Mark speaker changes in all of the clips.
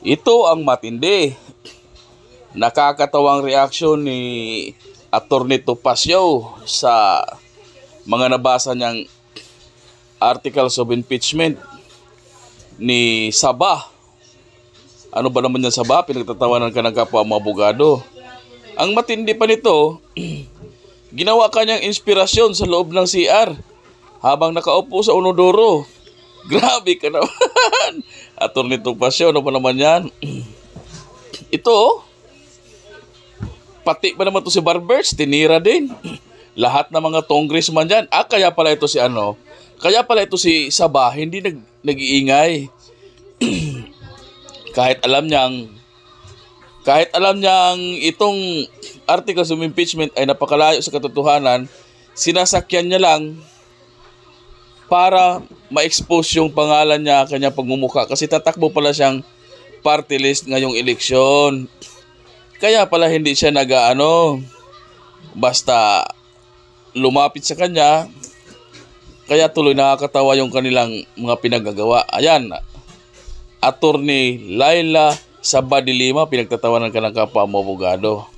Speaker 1: Ito ang matindi. Nakakatawang reaksyon ni Atty. Topacio sa mga nabasa niyang articles of impeachment ni Saba. Ano ba naman yan, Saba? Pinagtatawanan ka ng kapwa mo abogado. Ang matindi pa nito, ginawa kanyang inspirasyon sa loob ng CR habang nakaupo sa unodoro. Grabe ka naman. Atty. Topacio, ano pa naman yan? Ito, pati ba naman to si Barbers, tinira din. Lahat ng mga congressman dyan. Kaya pala ito si Kaya pala ito si Saba, hindi nag-iingay. Kahit alam niyang itong articles of impeachment ay napakalayo sa katotohanan, sinasakyan niya lang para ma-expose yung pangalan niya, kanyang pagmumukha. Kasi tatakbo pala siyang party list ngayong eleksyon. Kaya pala hindi siya basta lumapit sa kanya. Kaya tuloy nakakatawa yung kanilang mga pinagagawa. Ayan, Attorney Laila Saba de Lima, pinagtatawanan ka ng kapwa mo abogado.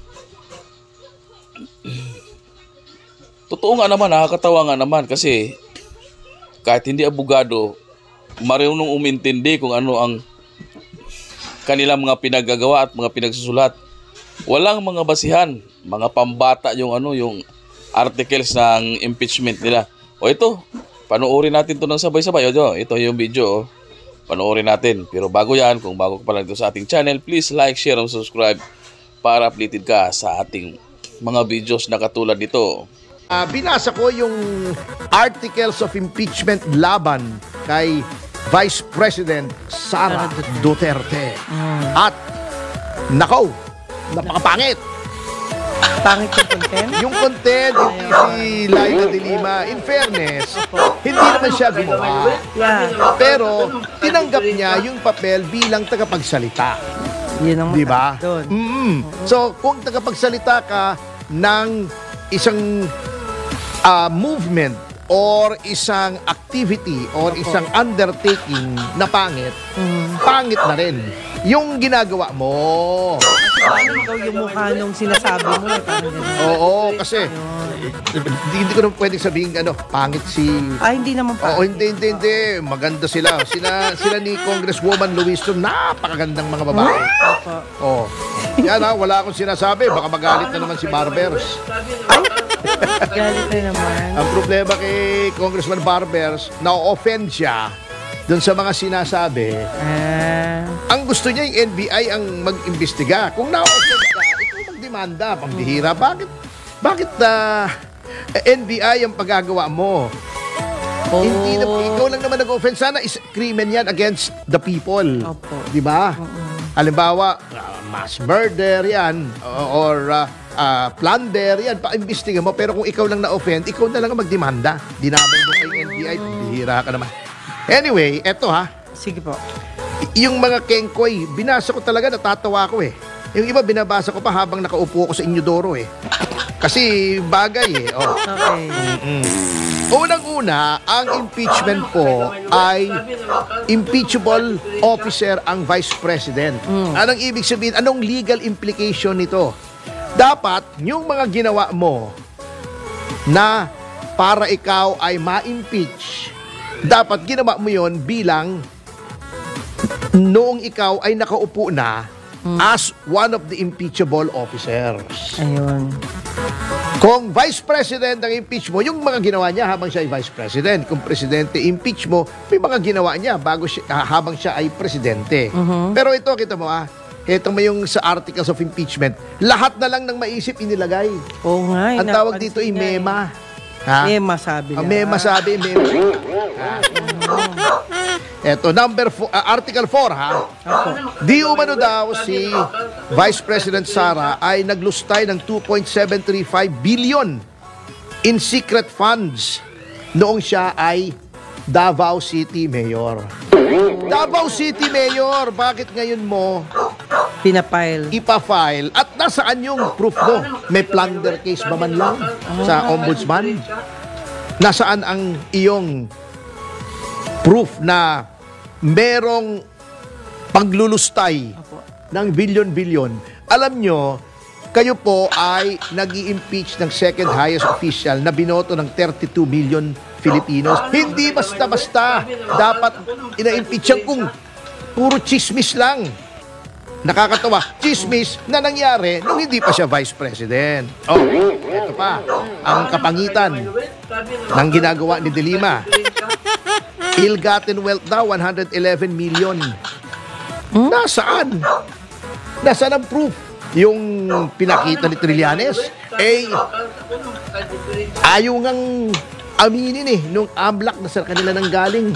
Speaker 1: Totoo nga naman, nakakatawa nga naman kasi kahit hindi abogado, marunong umintindi kung ano ang kanilang mga pinagagawa at mga pinagsusulat. Walang mga basihan, mga pambata yung articles ng impeachment nila. O ito, panoorin natin to ng sabay-sabay. Ito yung video. Panoorin natin. Pero bago yan, kung bago ka pa lang dito sa ating channel, please like, share, and subscribe para updated ka sa ating mga videos na katulad nito.
Speaker 2: Binasa ko yung articles of impeachment laban kay Vice President Sara Duterte. At, nakaw, napakapangit.
Speaker 3: Pangit yung content?
Speaker 2: Yung content, hindi si Laila de Lima. In fairness, hindi naman siya gumawa. Pero, tinanggap niya yung papel bilang tagapagsalita.
Speaker 3: Yun ang
Speaker 2: diba?
Speaker 3: doon.
Speaker 2: So, kung tagapagsalita ka ng isang movement or isang activity or isang undertaking na pangit, pangit na rin yung ginagawa mo.
Speaker 3: Paano ikaw yung mukha nung sinasabi mo?
Speaker 2: Oo, kasi hindi ko naman pwedeng sabihin pangit si...
Speaker 3: hindi naman pangit.
Speaker 2: Oo, hindi. Maganda sila. Sila ni Congresswoman Luis, napakagandang mga babae. Oo. Yan wala akong sinasabi. Baka magalit na naman si Barbers.
Speaker 3: Galit na naman.
Speaker 2: Ang problema kay Congressman Barbers, na-offend siya doon sa mga sinasabi. Ang gusto niya yung NBI ang mag-imbestiga. Kung na-offend ka, ikaw magdemanda. Pambihira. Bakit NBI ang paggagawa mo? Hindi na, ikaw lang naman nag-offend. Sana is krimen yan against the people. Diba? Halimbawa, mass murder yan or plunder yan, pa-imbestiga mo. Pero kung ikaw lang na-offend, ikaw na lang ang magdemanda. Dinabay mo kay NBI, pambihira ka naman. Anyway, eto
Speaker 3: Sige po.
Speaker 2: Yung mga kengkoy, binasa ko talaga, natatawa ko eh. Yung iba binabasa ko pa habang nakaupo ko sa Inyodoro eh. Kasi bagay eh.
Speaker 3: Okay.
Speaker 2: Unang-una, ang impeachment po ay impeachable officer ang Vice President. Anong ibig sabihin? Anong legal implication nito? Dapat, yung mga ginawa mo na para ikaw ay ma-impeach, dapat ginawa mo yon bilang noong ikaw ay nakaupo na as one of the impeachable officers.
Speaker 3: Ayun.
Speaker 2: Kung Vice President ang impeach mo, yung mga ginawa niya habang siya ay Vice President. Kung Presidente impeach mo, may mga ginawa niya habang siya ay Presidente. Pero ito, kita mo ito mo yung sa articles of impeachment, lahat na lang ng maisip inilagay.
Speaker 3: Oo nga.
Speaker 2: Ang tawag dito ay mema.
Speaker 3: Mema sabi nila.
Speaker 2: Mema sabi, mema. Eto, Article 4, Di umano daw si Vice President Sara ay naglustay ng 2.735 billion in secret funds noong siya ay Davao City Mayor. Davao City Mayor, bakit ngayon mo ipa-file? At nasaan yung proof mo? May plunder case ba man lang sa ombudsman? Nasaan ang iyong proof na merong paglulustay
Speaker 3: Opo.
Speaker 2: ng bilyon-bilyon. Alam nyo, kayo po ay nag-i-impeach ng second highest official na binoto ng 32 million Filipinos. Hindi basta-basta dapat ina-impeach yan kung puro chismis lang. Nakakatawa, chismis na nangyari nung hindi pa siya vice president. Oh, ito pa, ang kapangitan ng ginagawa ni De Lima. Ill-gotten wealth daw, 111 million. Nasaan? Nasaan ang proof? Yung pinakita ni Trillanes, ayaw ngang aminin nung AMLAC na sa kanila nang galing.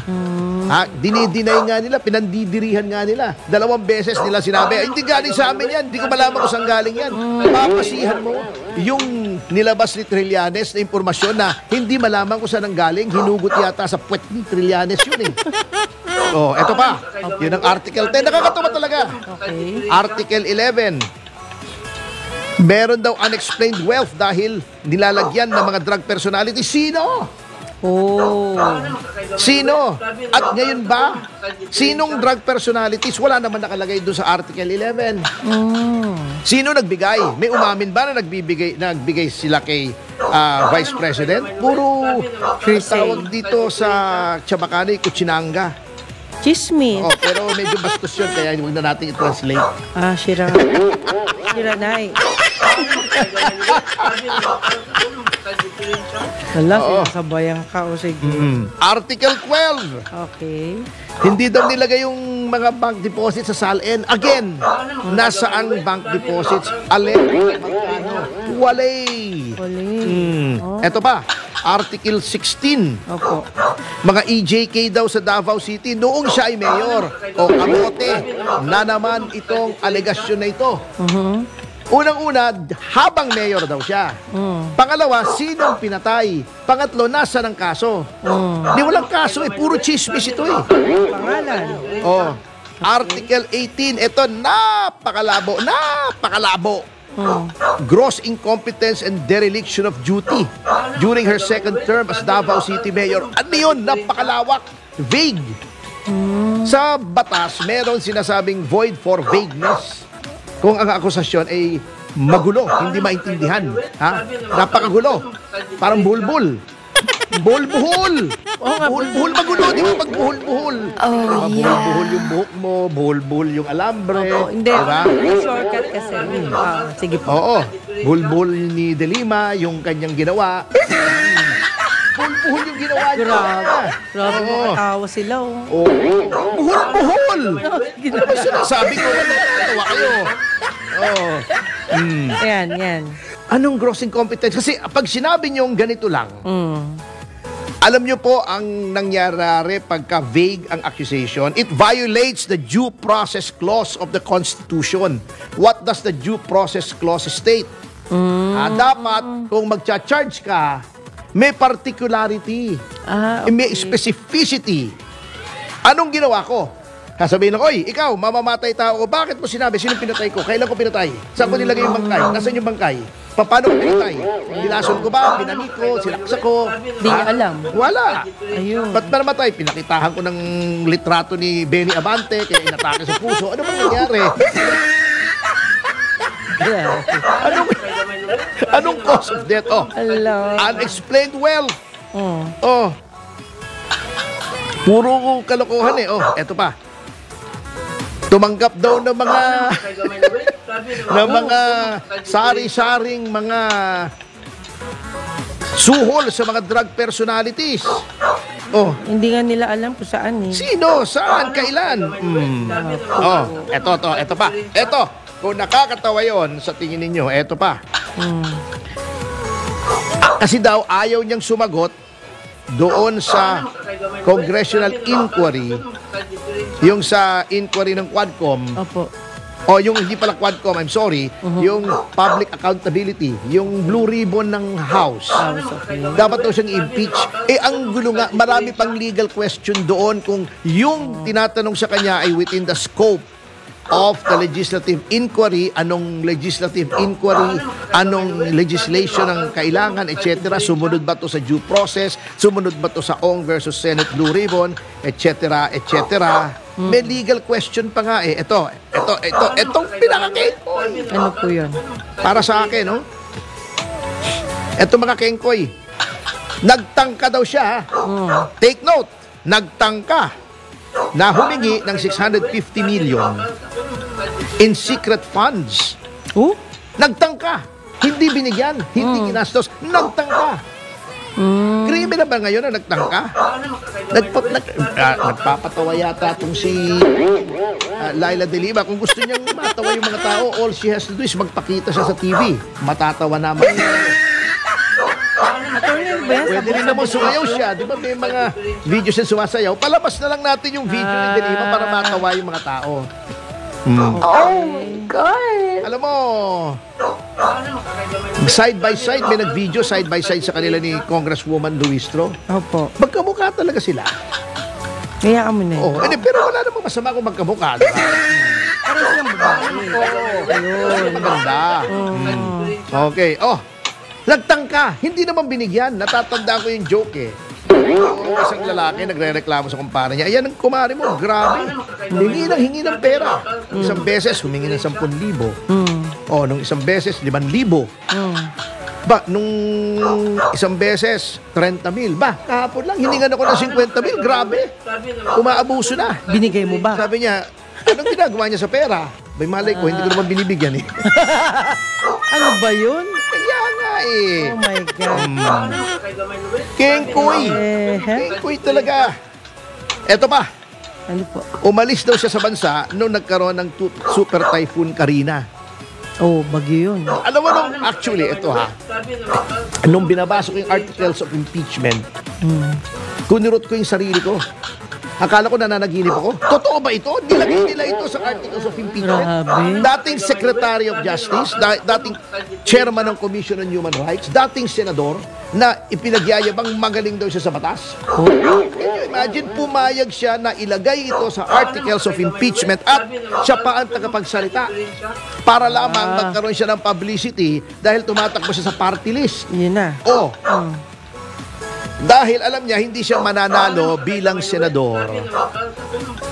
Speaker 2: Dinidinay nga nila, pinandidirihan nga nila. 2 beses nila sinabi, hindi galing sa amin yan, hindi ko malaman kung saan galing yan. Papasihan mo yung nilabas ni Trillanes na impormasyon na hindi malaman kung saan ang galing, hinugot yata sa puwet ni Trillanes yun Oh, eto pa. Yun ang Article 10. Nakakatawa talaga.
Speaker 3: Okay.
Speaker 2: Article 11. Meron daw unexplained wealth dahil nilalagyan ng mga drug personality. Sino?
Speaker 3: Oh.
Speaker 2: Sino? At ngayon ba, sinong drug personalities? Wala naman nakalagay doon sa Article 11. Sino nagbigay? May umamin ba na nagbigay sila kay Vice President? Puro tawag dito sa Chabacano, Kutsinanga.
Speaker 3: Chismis.
Speaker 2: Oh, pero medyo bastos yun, kaya huwag na natin i-translate.
Speaker 3: Shira. Shiranay. Wala, sinasabayan ka o sige.
Speaker 2: Article 12.
Speaker 3: Okay.
Speaker 2: Hindi daw nilagay yung mga bank deposits sa SALN. Again, nasaan bank deposits? Alin? Magkano? Walay. Eto pa, Article 16.
Speaker 3: Opo.
Speaker 2: Mga EJK daw sa Davao City noong siya ay mayor. O kamote na naman itong alegasyon na ito. Unang-una, habang mayor daw siya. Pangalawa, sinong pinatay? Pangatlo, nasa ng kaso? Di walang kaso puro chismis ito
Speaker 3: Pangalan.
Speaker 2: Oh, Article 18, ito napakalabo. Gross incompetence and dereliction of duty during her second term as Davao City Mayor. Ano yun? Napakalawak. Vague. Sa batas, meron sinasabing void for vagueness. Kung ang akusasyon ay magulo, hindi maintindihan. Napakagulo. Parang bulbul. Buhol-buhol. Buhol-buhol magulo. Di ba pag buhol-buhol? Buhol-buhol yung buhok mo, buhol-buhol yung alambre.
Speaker 3: Hindi.
Speaker 2: Diba?
Speaker 3: Shortcut kasi. Sige po.
Speaker 2: Oo. Buhol-buhol ni De Lima, yung kanyang ginawa. Buhol-buhol yung ginawa niya.
Speaker 3: Grabe makatawa sila.
Speaker 2: Buhol-buhol. Ano ba sinasabi ko? Natawa kayo.
Speaker 3: Yan.
Speaker 2: Anong gross incompetence? Kasi pag sinabi niyong ganito lang, alam niyo po ang nangyari pagka vague ang accusation, it violates the due process clause of the Constitution. What does the due process clause state? Dapat kung magcha-charge ka, may particularity, may specificity. Anong ginawa ko? Sasabihin lang, oy, ikaw, mamamatay tao ko. Bakit mo sinabi? Sinong pinatay ko? Kailan ko pinatay? Saan ko nilagay yung bangkay? Nasaan yung bangkay? Paano ko pinatay? Nilason ko ba? Pinani ko? Sinaksa ko?
Speaker 3: Hindi niya alam.
Speaker 2: Wala.
Speaker 3: Ayun.
Speaker 2: Ba't na namatay? Pinakitahan ko ng litrato ni Benny Abante, kaya inatake sa puso. Ano bang nangyari? Anong cause of death? Unexplained wealth. Puro kalokohan eto pa. Tumanggap daw ng mga sari-saring mga suhol sa mga drug personalities.
Speaker 3: Hindi nga nila alam kung saan
Speaker 2: Sino? Saan? Kailan? Eto pa. Eto, kung nakakatawa yon sa tingin ninyo, eto pa. Kasi daw ayaw niyang sumagot doon sa congressional inquiry, yung sa inquiry ng Quadcom.
Speaker 3: Opo.
Speaker 2: Yung hindi pala Quadcom, I'm sorry, yung public accountability, yung blue ribbon ng House. Dapat daw siyang impeach. Ang gulo nga, marami pang legal question doon kung yung tinatanong sa kanya ay within the scope of the legislative inquiry, anong legislative inquiry, anong legislation ang kailangan, etc. Sumunod ba to sa due process, sumunod ba to sa Ong versus Senate Blue Ribbon, etc., etc. May legal question pa nga eh. Itong pinaka-kengkoy.
Speaker 3: Ano po yun?
Speaker 2: Para sa akin, no? Ito mga kengkoy. Nagtangka daw siya, ha? Take note, nagtangka na humingi ng 650 million in secret funds.
Speaker 3: Oh?
Speaker 2: Nagtangka. Hindi binigyan, hindi ginastos. Nagtangka. Krimen na ba ngayon na nagtangka? Nagpapatawa yata itong si Laila De Lima. Kung gusto niyang matawa yung mga tao, all she has to do is magpakita siya sa TV. Matatawa naman. Pwede rin naman sumayaw siya. Di ba may mga videos na sumasayaw? Palabas na lang natin yung video ni De Lima para matawa yung mga tao.
Speaker 4: Oh my God!
Speaker 2: Alam mo, side by side, may nag-video side by side sa kanila ni Congresswoman Luistro.
Speaker 3: Opo.
Speaker 2: Magkamukha talaga sila.
Speaker 3: Kaya ka mo na.
Speaker 2: Oo, pero wala namang masama kung magkamukha. Diba?
Speaker 3: Parang silang babae.
Speaker 2: Ayun, maganda. Okay, nagtangka. Hindi naman binigyan. Natatanda ko yung joke eh. Isang lalaki nagre-reklamo sa kumpara niya. Ayan ang kumari mo, grabe. Hingi ng pera. Isang beses, humingi ng 10,000. Nung isang beses, 5,000. Ba, nung isang beses, 30,000. Ba, kahapon lang, hiningan ako ng 50,000. Grabe. Umaabuso na.
Speaker 3: Binigay mo ba?
Speaker 2: Sabi niya, anong ginagawa niya sa pera? May malay ko, hindi ko naman binibigyan eh.
Speaker 3: Ano ba yun?
Speaker 2: Kaya nga eh.
Speaker 3: Oh my God.
Speaker 2: Kengkoy. Kengkoy talaga. Eto pa.
Speaker 3: Ano po?
Speaker 2: Umalis daw siya sa bansa nung nagkaroon ng Super Typhoon Karina.
Speaker 3: Oh, bagyo yun.
Speaker 2: Alam mo nung, actually, ito ha. Nung binabasa ko yung articles of impeachment, kunirot ko yung sarili ko. Akala ko nananaginip ako. Totoo ba ito? Nilagay nila ito sa articles of impeachment.
Speaker 3: Grabe.
Speaker 2: Dating Secretary of Justice, dating Chairman ng Commission on Human Rights, dating Senador, na ipinagyayabang magaling daw siya sa batas. Can you imagine, pumayag siya na ilagay ito sa articles of impeachment at siya pa ang tagapagsalita para lamang magkaroon siya ng publicity dahil tumatakbo siya sa party list.
Speaker 3: Yun na.
Speaker 2: Dahil alam niya, hindi siya mananalo bilang senador.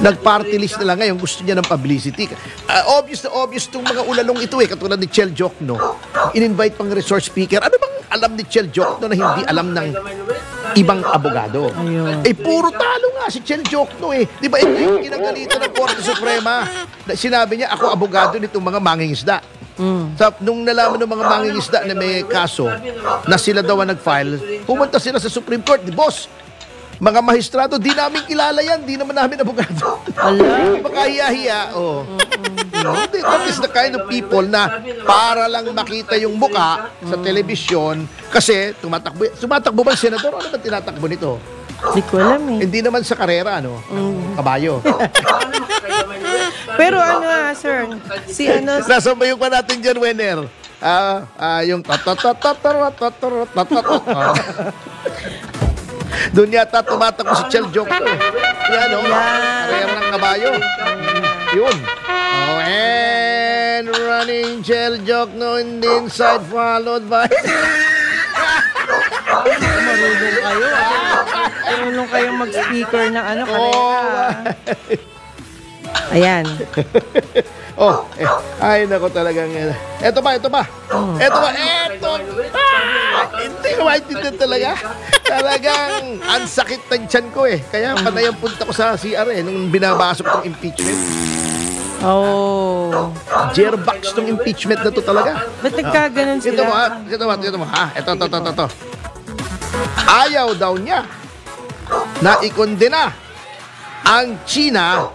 Speaker 2: Nag-party list na lang ngayon, gusto niya ng publicity. Obvious na obvious itong mga ulalong ito eh, katulad ni Chel Jokno. In-invite pang resource speaker. Ano bang alam ni Chel Jokno na hindi alam ng ibang abogado?
Speaker 3: Ayun.
Speaker 2: Puro talo nga si Chel Jokno eh. Di ba ito yung kinagalitan ng Korte Suprema? Sinabi niya, ako abogado nitong mga mangingisda. Nung nalaman ng mga mangingisda na may kaso na sila daw ang nag-file, pumunta sila sa Supreme Court. Di boss, mga mahistrado, di namin kilala yan, di naman namin abogado. Di ba kahiya-hiya? That is the kind of people na para lang makita yung muka sa telebisyon kasi tumatakbo ba ang senador? Ano ba tinatakbo nito?
Speaker 3: Hindi ko alam eh.
Speaker 2: Hindi naman sa karera, kabayo.
Speaker 3: Pero sir, si
Speaker 2: Nasabayo pa natin dyan, Wenner. Yung doon yata tumatakbo si Chel Jokno. Yan, karera ng kabayo. Yun. And running Chel Jokno in the inside followed by...
Speaker 3: marunong kayo. Marunong kayong mag-speaker ng karera. Ayan.
Speaker 2: Ay, nako talagang... Eto pa. Hindi ko maintindihan talaga. Talagang ang sakit ng tiyan ko eh. Kaya panay ang punta ko sa CR nung binabasa ko itong impeachment. Jerbox tong impeachment na to talaga.
Speaker 3: Ba't nagkaganon sila?
Speaker 2: Ito mo ha. Ito. Ayaw daw niya na ikondena ang China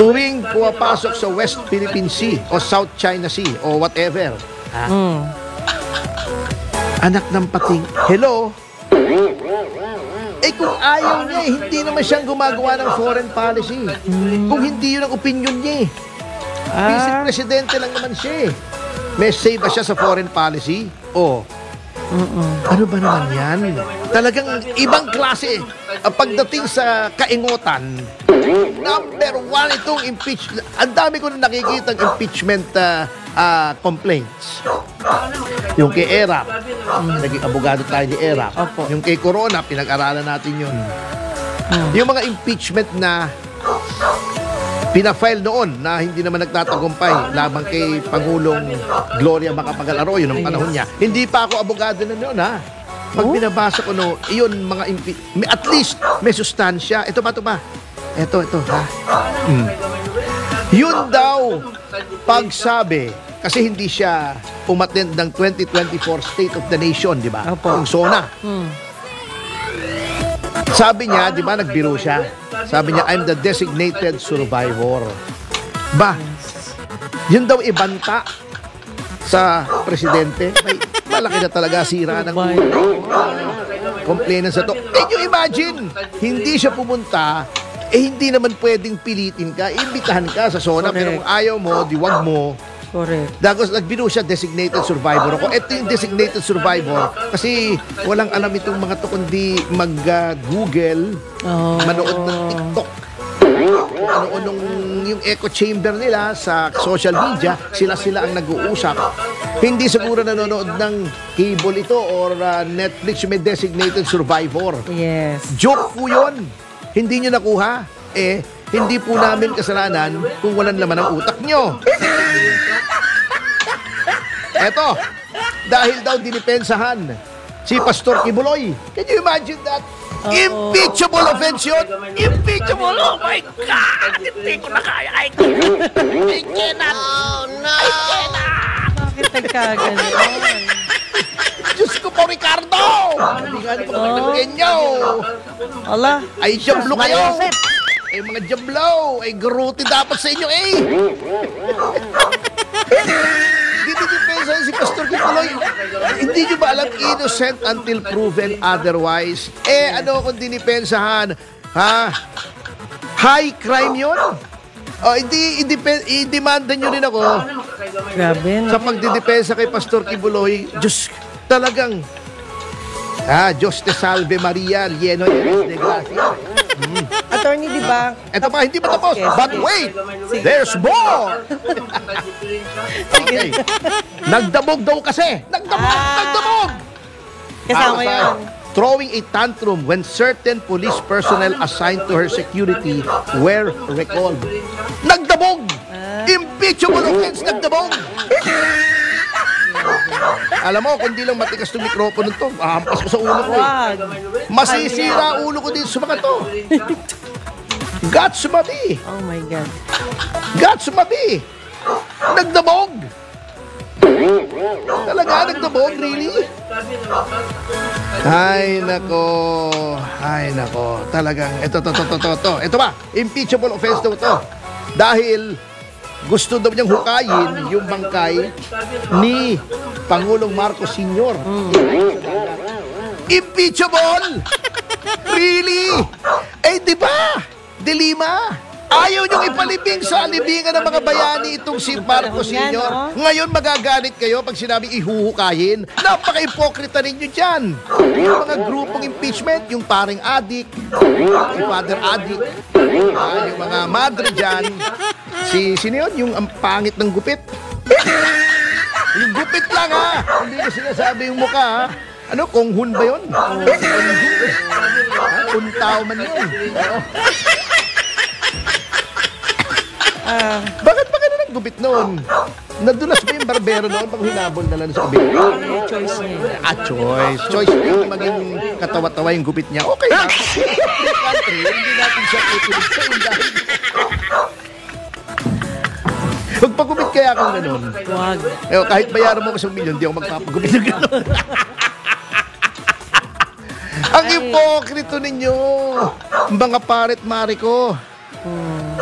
Speaker 2: tuwing pumapasok sa West Philippine Sea o South China Sea o whatever. Anak ng pating, hello? Kung ayaw niya hindi naman siyang gumagawa ng foreign policy. Kung hindi yun ang opinion niya Vice Presidente lang naman siya May say ba siya sa foreign policy? Ano ba naman yan? Talagang ibang klase. Pagdating sa kaingutan, number one itong impeachment. Ang dami ko na nakikita impeachment complaints. Yung kay Erap, naging abogado tayo ni Erap.
Speaker 3: Opo.
Speaker 2: Yung kay Corona, pinag-aralan natin yun. Yung mga impeachment na pinafile noon na hindi naman nagtatagumpay laban kay Pangulong Gloria Macapagal Arroyo nung panahon niya. Hindi pa ako abogado na noon, ha? Pag binabasa ko, no, iyon, mga at least may sustansya. Ito ba? Ito, ha? Yun daw, pagsabi, kasi hindi siya umattend ng 2024 State of the Nation, di ba?
Speaker 3: Opo.
Speaker 2: Yung SONA. Sabi niya, di ba, nagbiro siya. Sabi niya, I'm the designated survivor. Ba, yun daw ibanta sa presidente. May malaki na talaga sira ng complainant sa to. Can you imagine? Hindi siya pumunta, hindi naman pwedeng pilitin ka, imbitahan ka sa SONA, pero kung ayaw mo, di wag mo.
Speaker 3: Correct.
Speaker 2: Dagos nagbiro siya, designated survivor ako. Ito yung designated survivor kasi walang alam itong mga to kundi mag-Google, manood ng TikTok. Ano nung yung echo chamber nila sa social media, sila ang nag-uusap. Hindi siguro nanonood ng cable ito or Netflix yung may designated survivor.
Speaker 3: Yes.
Speaker 2: Joke po yun. Hindi nyo nakuha. Hindi po namin kasalanan kung walang laman ang utak nyo. Eto, dahil daw dinipensahan si Pastor Kibuloy. Can you imagine that? Impeachable offense yun? Impeachable? Oh my God! Hindi ko na kaya. I cannot. Oh no! I cannot!
Speaker 3: Bakit nagkaganon?
Speaker 2: Diyos ko po, Ricardo! Hindi nga naman pinagyan nyo.
Speaker 3: Ala.
Speaker 2: Ay, jablo kayo! Ay, mga jablo! Ay, gruti dapat sa inyo, eh! Dinidepensahan si Pastor Kibuloy. Hindi nyo ba alam, innocent until proven otherwise? Ano kung dinipensahan? Ha? High crime yun? I-demanda nyo rin ako
Speaker 3: Grabe, no?
Speaker 2: sa pagdidepensa kay Pastor Kibuloy. Diyos, talagang Diyos te salve Maria, lleno eres de gracia.
Speaker 3: Attorney, di ba?
Speaker 2: Ito pa, hindi pa tapos.
Speaker 3: Yes,
Speaker 2: But
Speaker 3: yes.
Speaker 2: wait, there's more! Okay. Nagdabog daw kasi. Nagdabog!
Speaker 3: Kasama
Speaker 2: Sa
Speaker 3: yun.
Speaker 2: throwing a tantrum when certain police personnel assigned to her security were recalled. Nagdabog! Impeachable offense, nagdabog! Alam mo, kung di lang matigas itong mikropono to, mahampas ko sa ulo ko.
Speaker 3: Wag.
Speaker 2: Masisira ulo ko dito sa mga to. God sumabi.
Speaker 3: Oh my God.
Speaker 2: God sumabi. Nagdabog. Talaga, nagdabog, really? Ay, nako. Talagang, ito. Ito ba? Impeachable offense daw to. Dahil gusto daw niyang hukayin yung bangkay ni Pangulong Marcos Sr. Impeachable? Really? Di ba? Dilima. Ayaw niyong ipalibing sa libingan ng mga bayani itong si Marcos Sr. Ngayon magagalit kayo pag sinabi ihuhukayin. Napaka-ipokrita ninyo dyan. Yung mga grupong impeachment, yung paring adik, yung father adik, yung mga madre dyan, sino yun? Yung ang pangit ng gupit. Yung gupit lang, ha? Hindi na sinasabi yung mukha, ha? Ano, konghun ba yun? Kuntaw man yun. Bakit pa ka na naggupit noon? Nadulas ba yung barbero noon pag hinabol na lang sa kabila?
Speaker 3: Choice niya.
Speaker 2: Choice. Choice niya yung maging katawa-tawa yung gupit niya. Okay na. Country, hindi natin siya kikilig sa dahil. Magpagupit kaya akong ganun.
Speaker 3: Wag.
Speaker 2: Kahit bayaran mo ko sa 1 milyon, di ako magpapagupit ng ganun. Ang ipokrito ninyo, mga paret-mari ko.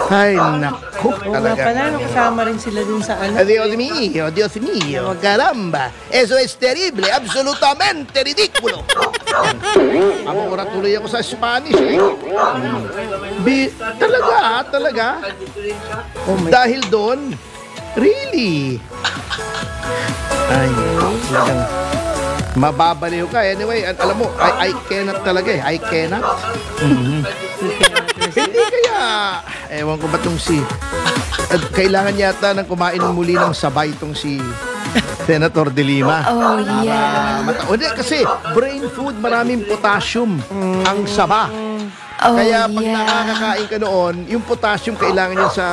Speaker 2: Ay, naku,
Speaker 3: Oo nga
Speaker 2: talaga.
Speaker 3: pala, no, kasama rin sila dun sa ano.
Speaker 2: Dios mío, caramba. Eso es terrible, absolutamente ridículo. Amura tuloy ako sa Spanish, eh. Talaga.
Speaker 3: Oh my
Speaker 2: Dahil doon, really. Ay, talagang Mababaliw ka. Anyway, alam mo, I cannot talaga eh. I cannot. Hindi kaya, ewan ko ba itong kailangan yata ng kumain muli ng sabay itong si Senator De Lima.
Speaker 4: Oh, yeah.
Speaker 2: Hindi, kasi brain food, maraming potassium ang saba.
Speaker 4: Oh,
Speaker 2: Kaya pag
Speaker 4: yeah.
Speaker 2: nakakakain ka noon, yung potassium kailangan yun sa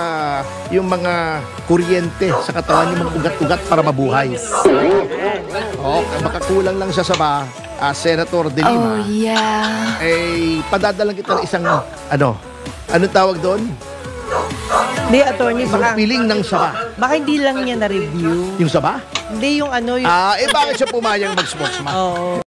Speaker 2: yung mga kuryente sa katawan, yung mga ugat-ugat para mabuhay. Baka kulang lang sa saba, Senator De Lima.
Speaker 4: Oh, yeah.
Speaker 2: Padadalang kita ng isang, anong tawag doon?
Speaker 3: Hindi, attorney,
Speaker 2: Yung
Speaker 3: baka,
Speaker 2: piling ng saba.
Speaker 3: baka hindi lang niya na-review.
Speaker 2: Yung saba?
Speaker 3: Hindi yung ano, yung...
Speaker 2: Bakit siya pumayang mag-spokesman?
Speaker 3: Oo.